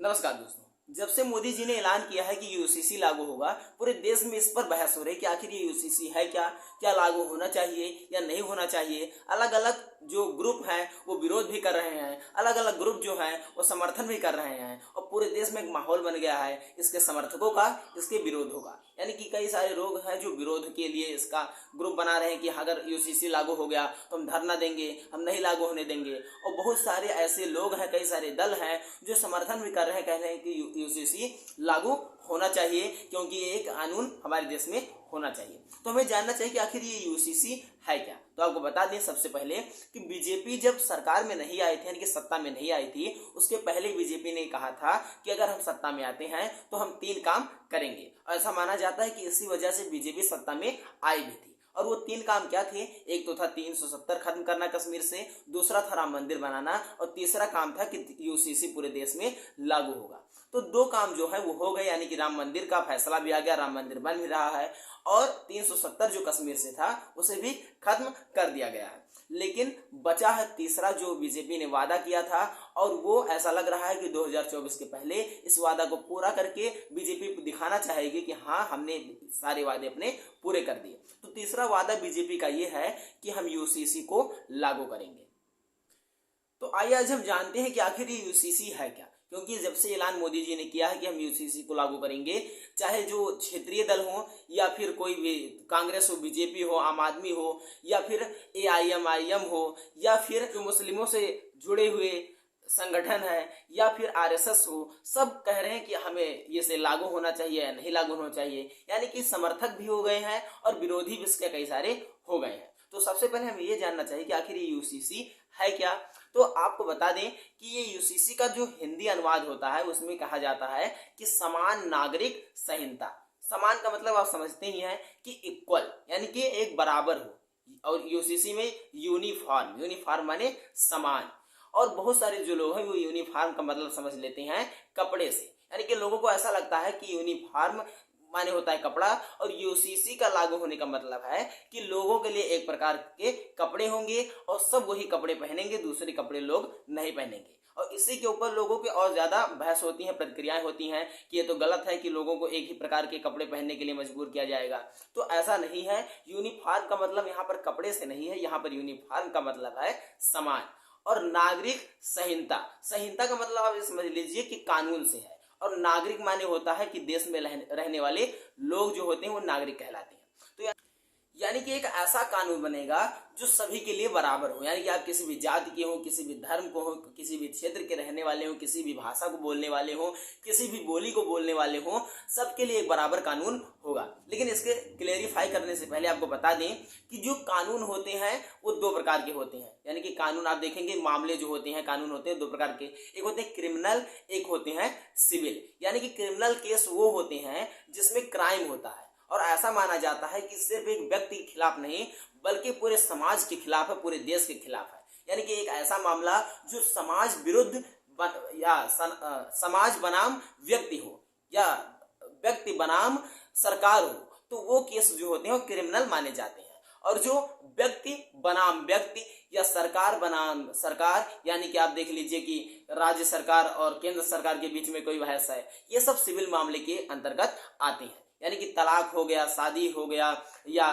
नमस्कार दोस्तों। जब से मोदी जी ने ऐलान किया है कि यूसीसी लागू होगा, पूरे देश में इस पर बहस हो रही है कि आखिर ये यूसीसी है क्या, क्या लागू होना चाहिए या नहीं होना चाहिए। अलग अलग जो ग्रुप हैं वो विरोध भी कर रहे हैं, अलग अलग ग्रुप जो हैं वो समर्थन भी कर रहे हैं और पूरे देश में एक माहौल बन गया है इसके समर्थकों का, इसके विरोधों का। यानी कि कई सारे लोग हैं जो विरोध के लिए इसका ग्रुप बना रहे हैं कि अगर यूसीसी लागू हो गया तो हम धरना देंगे, हम नहीं लागू होने देंगे। और बहुत सारे ऐसे लोग हैं, कई सारे दल हैं जो समर्थन भी कर रहे हैं, कह रहे हैं कि यूसीसी लागू होना चाहिए क्योंकि ये एक कानून हमारे देश में होना चाहिए। तो हमें जानना चाहिए कि आखिर ये यूसीसी है क्या। तो आपको बता दें सबसे पहले कि बीजेपी जब सरकार में नहीं आई थी, यानी कि सत्ता में नहीं आई थी, उसके पहले बीजेपी ने कहा था कि अगर हम सत्ता में आते हैं तो हम 3 काम करेंगे। ऐसा माना जाता है कि इसी वजह से बीजेपी सत्ता में आई भी थी। और वो 3 काम क्या थे? एक तो था 370 खत्म करना कश्मीर से, दूसरा था राम मंदिर बनाना और तीसरा काम था कि यूसीसी पूरे देश में लागू होगा। तो 2 काम जो है वो हो गए, यानी कि राम मंदिर का फैसला भी आ गया, राम मंदिर बन भी रहा है और 370 जो कश्मीर से था उसे भी खत्म कर दिया गया है। लेकिन बचा है तीसरा जो बीजेपी ने वादा किया था और वो ऐसा लग रहा है कि 2024 के पहले इस वादा को पूरा करके बीजेपी दिखाना चाहेगी कि हाँ, हमने सारे वादे अपने पूरे कर दिए। तो तीसरा वादा बीजेपी का ये है कि हम यूसीसी को लागू करेंगे। तो आइए आज हम जानते हैं कि आखिर ये यूसीसी है क्या। क्योंकि जब से ऐलान मोदी जी ने किया है कि हम यूसीसी को लागू करेंगे, चाहे जो क्षेत्रीय दल हो या फिर कोई भी कांग्रेस हो, बीजेपी हो, आम आदमी हो या फिर एआईएमआईएम हो या फिर जो मुस्लिमों से जुड़े हुए संगठन है या फिर आरएसएस हो, सब कह रहे हैं कि हमें ये से लागू होना चाहिए या नहीं लागू होना चाहिए। यानी कि समर्थक भी हो गए हैं और विरोधी भी इसके कई सारे हो गए हैं। तो सबसे पहले हमें ये जानना चाहिए कि आखिर ये यूसीसी है क्या। तो आपको बता दें कि ये यूसीसी का जो हिंदी अनुवाद होता है उसमें कहा जाता है कि समान नागरिक संहिता। समान का मतलब आप समझते ही हैं कि इक्वल, यानी कि एक बराबर हो। और यूसीसी में यूनिफॉर्म, यूनिफॉर्म माने समान। और बहुत सारे जो लोग हैं वो यूनिफॉर्म का मतलब समझ लेते हैं कपड़े से, यानी कि लोगों को ऐसा लगता है कि यूनिफॉर्म माने होता है कपड़ा और यूसीसी का लागू होने का मतलब है कि लोगों के लिए एक प्रकार के कपड़े होंगे और सब वही कपड़े पहनेंगे, दूसरे कपड़े लोग नहीं पहनेंगे। और इसी के ऊपर लोगों के और ज्यादा बहस होती है, प्रतिक्रियाएं होती हैं कि ये तो गलत है कि लोगों को एक ही प्रकार के कपड़े पहनने के लिए मजबूर किया जाएगा। तो ऐसा नहीं है। यूनिफॉर्म का मतलब यहाँ पर कपड़े से नहीं है, यहाँ पर यूनिफॉर्म का मतलब है समान। और नागरिक संहिता, संहिता का मतलब आप समझ लीजिए कि कानून से है। और नागरिक माने होता है कि देश में रहने वाले लोग जो होते हैं वो नागरिक कहलाते हैं। तो यानी कि एक ऐसा कानून बनेगा जो सभी के लिए बराबर हो, यानी कि आप किसी भी जाति के हो, किसी भी धर्म को हो, किसी भी क्षेत्र के रहने वाले हो, किसी भी भाषा को बोलने वाले हो, किसी भी बोली को बोलने वाले हो, सबके लिए एक बराबर कानून होगा। लेकिन इसके क्लेरिफाई करने से पहले आपको बता दें कि जो कानून होते हैं वो 2 प्रकार के होते हैं। यानी कि कानून आप देखेंगे, मामले जो होते हैं, कानून होते हैं 2 प्रकार के। एक होते हैं क्रिमिनल, एक होते हैं सिविल। यानी कि क्रिमिनल केस वो होते हैं जिसमें क्राइम होता है और ऐसा माना जाता है कि सिर्फ एक व्यक्ति के खिलाफ नहीं बल्कि पूरे समाज के खिलाफ है, पूरे देश के खिलाफ है। यानी कि एक ऐसा मामला जो समाज विरुद्ध या समाज बनाम व्यक्ति हो या व्यक्ति बनाम सरकार हो, तो वो केस जो होते हैं वो क्रिमिनल माने जाते हैं। और जो व्यक्ति बनाम व्यक्ति या सरकार बनाम सरकार, यानी कि आप देख लीजिए कि राज्य सरकार और केंद्र सरकार के बीच में कोई बहस है, ये सब सिविल मामले के अंतर्गत आते हैं। यानी कि तलाक हो गया, शादी हो गया या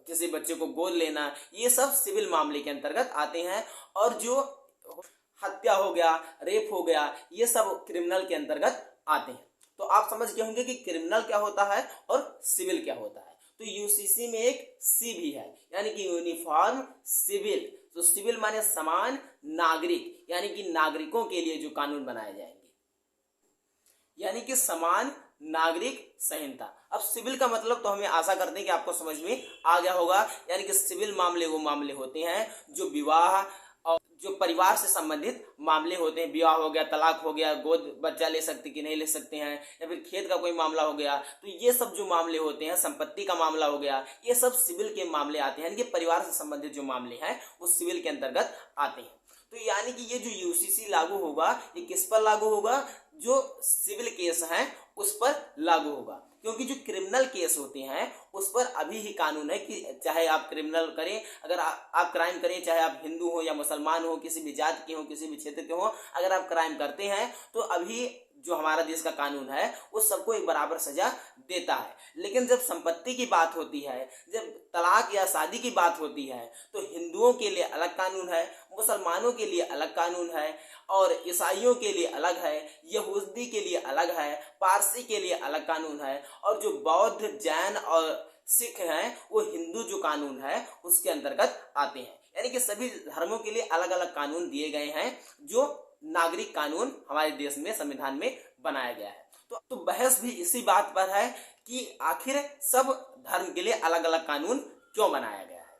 किसी बच्चे को गोद लेना, ये सब सिविल मामले के अंतर्गत आते हैं। और जो हत्या हो गया, रेप हो गया, ये सब क्रिमिनल के अंतर्गत आते हैं। तो आप समझ गए होंगे कि क्रिमिनल क्या होता है और सिविल क्या होता है। तो यूसीसी में एक सी भी है, यानी कि यूनिफॉर्म सिविल। तो सिविल माने समान नागरिक, यानी कि नागरिकों के लिए जो कानून बनाए जाएंगे, यानी कि समान नागरिक संहिता। अब सिविल का मतलब तो हमें आशा करते हैं कि आपको समझ में आ गया होगा। यानी कि सिविल मामले वो मामले होते हैं जो विवाह और जो परिवार से संबंधित मामले होते हैं। विवाह हो गया, तलाक हो गया, गोद बच्चा ले सकते कि नहीं ले सकते हैं, या फिर खेत का कोई मामला हो गया, तो ये सब जो मामले होते हैं, संपत्ति का मामला हो गया, ये सब सिविल के मामले आते हैं। यानी कि परिवार से संबंधित जो मामले हैं वो सिविल के अंतर्गत आते हैं। तो यानी कि ये जो यूसीसी लागू होगा ये किस पर लागू होगा? जो सिविल केस हैं उस पर लागू होगा। क्योंकि जो क्रिमिनल केस होते हैं उस पर अभी ही कानून है कि चाहे आप क्रिमिनल करें, अगर आप क्राइम करें, चाहे आप हिंदू हो या मुसलमान हो, किसी भी जाति के हो, किसी भी क्षेत्र के हो, अगर आप क्राइम करते हैं तो अभी जो हमारा देश का कानून है वो सबको एक बराबर सजा देता है। लेकिन जब संपत्ति की बात होती है, जब तलाक या शादी की बात होती है, तो हिंदुओं के लिए अलग कानून है, मुसलमानों के लिए अलग कानून है, और ईसाइयों के लिए अलग है, यहूदी के लिए अलग है, पारसी के लिए अलग कानून है, और जो बौद्ध, जैन और सिख हैं वो हिंदू जो कानून है उसके अंतर्गत आते हैं। यानी कि सभी धर्मों के लिए अलग अलग कानून दिए गए हैं, जो नागरिक कानून हमारे देश में संविधान में बनाया गया है। तो बहस भी इसी बात पर है कि आखिर सब धर्म के लिए अलग अलग कानून क्यों बनाया गया है।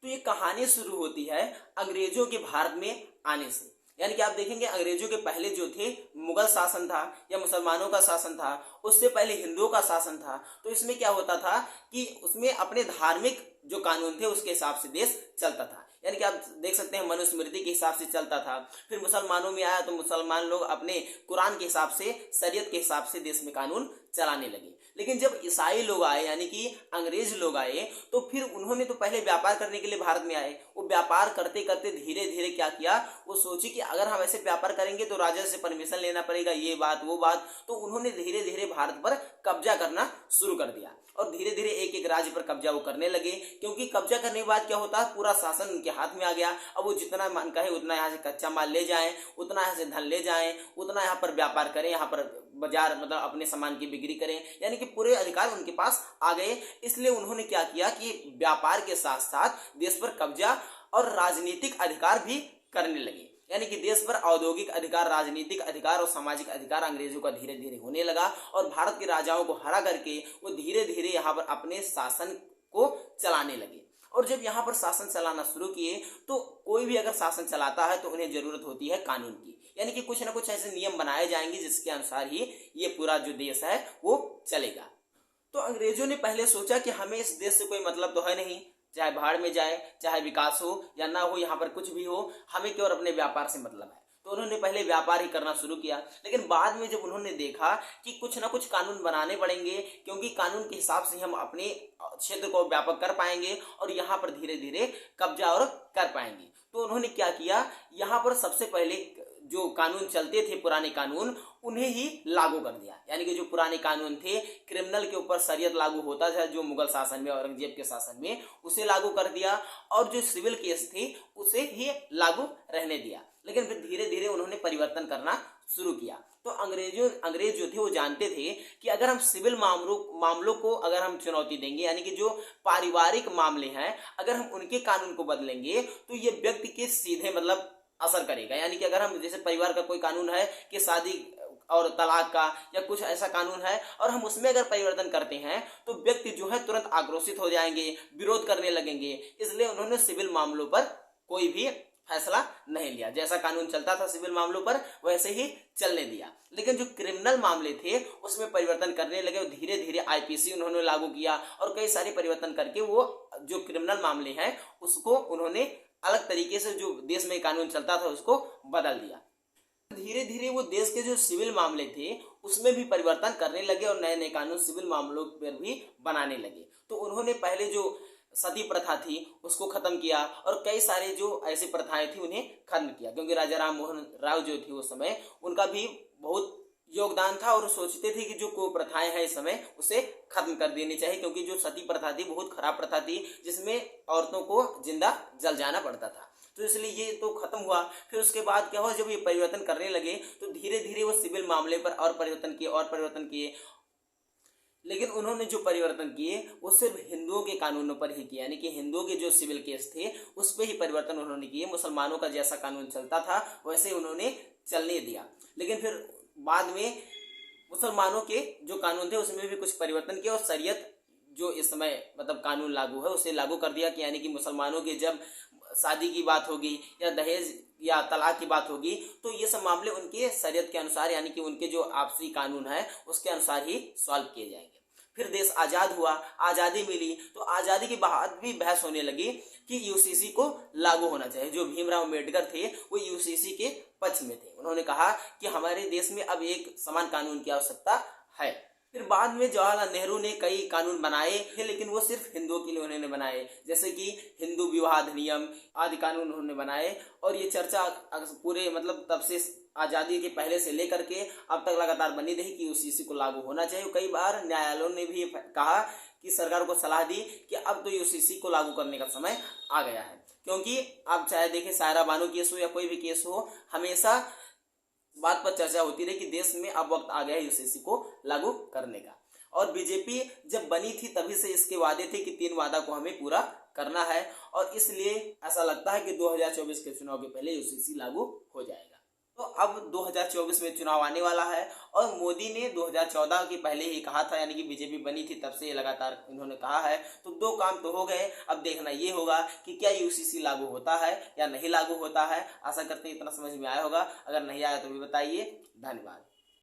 तो ये कहानी शुरू होती है अंग्रेजों के भारत में आने से। यानी कि आप देखेंगे अंग्रेजों के पहले जो थे मुगल शासन था या मुसलमानों का शासन था, उससे पहले हिंदुओं का शासन था। तो इसमें क्या होता था कि उसमें अपने धार्मिक जो कानून थे उसके हिसाब से देश चलता था। यानी कि आप देख सकते हैं मनुस्मृति के हिसाब से चलता था। फिर मुसलमानों में आया तो मुसलमान लोग अपने कुरान के हिसाब से, शरीयत के हिसाब से देश में कानून चलाने लगे। लेकिन जब ईसाई लोग आए यानी कि अंग्रेज लोग आए, तो फिर उन्होंने तो पहले व्यापार करने के लिए भारत में आए। वो व्यापार करते करते धीरे धीरे क्या किया, वो सोचे कि अगर हम ऐसे व्यापार करेंगे तो राजा से परमिशन लेना पड़ेगा, ये बात वो बात। तो उन्होंने धीरे धीरे भारत पर कब्जा करना शुरू कर दिया और धीरे धीरे एक एक राज्य पर कब्जा वो करने लगे। क्योंकि कब्जा करने के बाद क्या होता है, पूरा शासन उनके हाथ में आ गया। अब वो जितना मन कहे उतना यहाँ से कच्चा माल ले जाएं, उतना यहाँ से धन ले जाएं, उतना यहाँ पर व्यापार करें, यहाँ पर बाजार मतलब अपने सामान की बिक्री करें। यानी कि पूरे अधिकार उनके पास आ गए। इसलिए उन्होंने क्या किया कि व्यापार के साथ साथ देश पर कब्जा और राजनीतिक अधिकार भी करने लगे। यानी कि देश पर औद्योगिक अधिकार, राजनीतिक अधिकार और सामाजिक अधिकार अंग्रेजों का धीरे धीरे होने लगा। और भारत के राजाओं को हरा करके वो धीरे धीरे यहाँ पर अपने शासन को चलाने लगे। और जब यहाँ पर शासन चलाना शुरू किए तो कोई भी अगर शासन चलाता है तो उन्हें जरूरत होती है कानून की। यानी कि कुछ ना कुछ ऐसे नियम बनाए जाएंगे जिसके अनुसार ही ये पूरा जो देश है वो चलेगा। तो अंग्रेजों ने पहले सोचा कि हमें इस देश से कोई मतलब तो है नहीं, चाहे भाड़ में जाए, चाहे विकास हो या ना हो, यहाँ पर कुछ भी हो, हमें केवल अपने व्यापार से मतलब है। तो उन्होंने पहले व्यापार ही करना शुरू किया। लेकिन बाद में जब उन्होंने देखा कि कुछ ना कुछ कानून बनाने पड़ेंगे, क्योंकि कानून के हिसाब से हम अपने क्षेत्र को व्यापक कर पाएंगे और यहाँ पर धीरे धीरे कब्जा और कर पाएंगे। तो उन्होंने क्या किया, यहाँ पर सबसे पहले जो कानून चलते थे पुराने कानून उन्हें ही लागू कर दिया। यानी कि जो पुराने कानून थे, क्रिमिनल के ऊपर शरीयत लागू होता था जो मुगल शासन में, औरंगजेब के शासन में, उसे लागू कर दिया। और जो सिविल केस थे उसे ही लागू रहने दिया। लेकिन फिर धीरे धीरे उन्होंने परिवर्तन करना शुरू किया। तो अंग्रेज जो थे वो जानते थे कि अगर हम सिविल मामलों को अगर हम चुनौती देंगे, यानी कि जो पारिवारिक मामले हैं, अगर हम उनके कानून को बदलेंगे तो ये व्यक्ति के सीधे मतलब असर करेगा। यानी कि अगर हम जैसे परिवार का कोई कानून है कि शादी और तलाक का या कुछ ऐसा कानून है और हम उसमें अगर परिवर्तन करते हैं तो व्यक्ति जो है तुरंत आक्रोशित हो जाएंगे, विरोध करने लगेंगे। इसलिए उन्होंने सिविल मामलों पर कोई भी फैसला नहीं लिया। जैसा कानून चलता था सिविल मामलों पर वैसे ही चलने दिया। लेकिन जो क्रिमिनल मामले थे उसमें परिवर्तन करने लगे। धीरे धीरे आईपीसी उन्होंने लागू किया और कई सारे परिवर्तन करके वो जो क्रिमिनल मामले हैं उसको उन्होंने अलग तरीके से जो देश में कानून चलता था उसको बदल दिया। धीरे धीरे वो देश के जो सिविल मामले थे उसमें भी परिवर्तन करने लगे और नए नए कानून सिविल मामलों पर भी बनाने लगे। तो उन्होंने पहले जो सती प्रथा थी उसको खत्म किया और कई सारे जो ऐसी प्रथाएं थी उन्हें खत्म किया। क्योंकि राजा राम मोहन राव जो थे उस समय उनका भी बहुत योगदान था और सोचते थे कि जो कुप्रथाएं हैं इस समय उसे खत्म कर देनी चाहिए। क्योंकि जो सती प्रथा थी बहुत खराब प्रथा थी जिसमें औरतों को जिंदा जल जाना पड़ता था। तो इसलिए ये तो खत्म हुआ। फिर उसके बाद क्या हुआ, जब ये परिवर्तन करने लगे तो धीरे धीरे वो सिविल मामले पर और परिवर्तन किए। लेकिन उन्होंने जो परिवर्तन किए वो सिर्फ हिंदुओं के कानूनों पर ही किया। यानी कि हिंदुओं के जो सिविल केस थे उस पर ही परिवर्तन उन्होंने किए। मुसलमानों का जैसा कानून चलता था वैसे उन्होंने चलने दिया। लेकिन फिर बाद में मुसलमानों के जो कानून थे उसमें भी कुछ परिवर्तन किया और शरीयत जो इस समय मतलब कानून लागू है उसे लागू कर दिया कि यानी कि मुसलमानों के जब शादी की बात होगी या दहेज या तलाक की बात होगी तो ये सब मामले उनके शरीयत के अनुसार यानी कि उनके जो आपसी कानून है उसके अनुसार ही सॉल्व किए जाएंगे। फिर देश आजाद हुआ, आजादी मिली। तो आजादी के बाद भी बहस होने लगी कि यूसीसी को लागू होना चाहिए। जो भीमराव अम्बेडकर थे वो यूसीसी के पक्ष में थे। उन्होंने कहा कि हमारे देश में अब एक समान कानून की आवश्यकता है। फिर बाद में जवाहरलाल नेहरू ने कई कानून बनाए थे, लेकिन वो सिर्फ हिंदुओं के लिए उन्होंने बनाए। जैसे कि हिंदू विवाह अधिनियम आदि कानून उन्होंने बनाए। और ये चर्चा पूरे मतलब तब से आज़ादी के पहले से लेकर के अब तक लगातार बनी रही कि यूसीसी को लागू होना चाहिए। कई बार न्यायालयों ने भी कहा कि सरकार को सलाह दी कि अब तो यूसीसी को लागू करने का समय आ गया है, क्योंकि आप चाहे देखें सायरा बानो केस हो या कोई भी केस हो, हमेशा बात पर चर्चा होती रही कि देश में अब वक्त आ गया है यूसीसी को लागू करने का। और बीजेपी जब बनी थी तभी से इसके वादे थे कि 3 वादा को हमें पूरा करना है, और इसलिए ऐसा लगता है कि 2024 के चुनाव के पहले यूसीसी लागू हो जाएगा। तो अब 2024 में चुनाव आने वाला है, और मोदी ने 2014 के पहले ही कहा था, यानी कि बीजेपी बनी थी तब से लगातार इन्होंने कहा है। तो 2 काम तो हो गए, अब देखना ये होगा कि क्या यूसीसी लागू होता है या नहीं लागू होता है। आशा करते हैं इतना समझ में आया होगा, अगर नहीं आया तो भी बताइए। धन्यवाद।